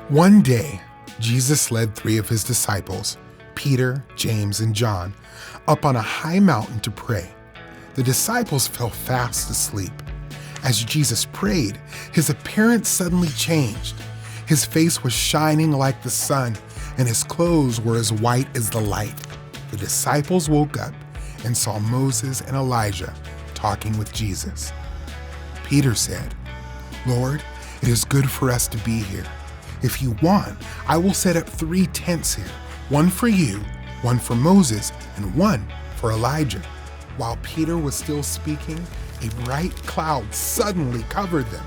One day, Jesus led 3 of his disciples, Peter, James, and John, up on a high mountain to pray. The disciples fell fast asleep. As Jesus prayed, his appearance suddenly changed. His face was shining like the sun, and his clothes were as white as the light. The disciples woke up and saw Moses and Elijah talking with Jesus. Peter said, "Lord, it is good for us to be here. If you want, I will set up 3 tents here, one for you, one for Moses, and one for Elijah." While Peter was still speaking, a bright cloud suddenly covered them.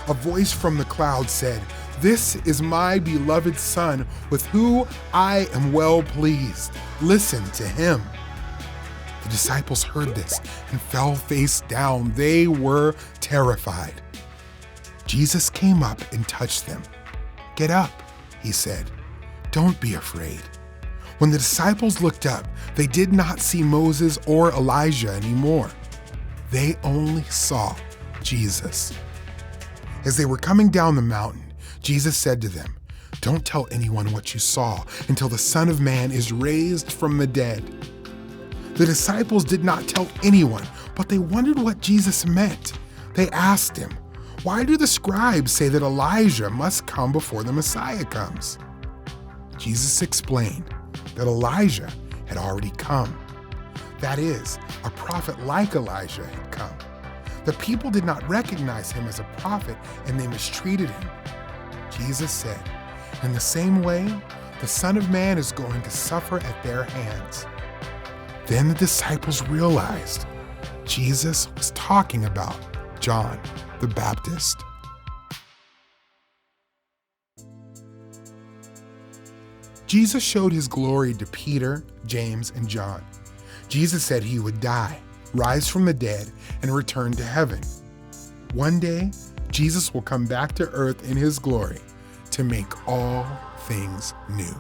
A voice from the cloud said, "This is my beloved Son, with whom I am well pleased. Listen to him." The disciples heard this and fell face down. They were terrified. Jesus came up and touched them. "Get up," he said. "Don't be afraid." When the disciples looked up, they did not see Moses or Elijah anymore. They only saw Jesus. As they were coming down the mountain, Jesus said to them, "Don't tell anyone what you saw until the Son of Man is raised from the dead." The disciples did not tell anyone, but they wondered what Jesus meant. They asked him, "Why do the scribes say that Elijah must come before the Messiah comes?" Jesus explained that Elijah had already come. That is, a prophet like Elijah had come. The people did not recognize him as a prophet, and they mistreated him. Jesus said, "In the same way, the Son of Man is going to suffer at their hands." Then the disciples realized Jesus was talking about John the Baptist. Jesus showed his glory to Peter, James, and John. Jesus said he would die, rise from the dead, and return to heaven. One day, Jesus will come back to earth in his glory to make all things new.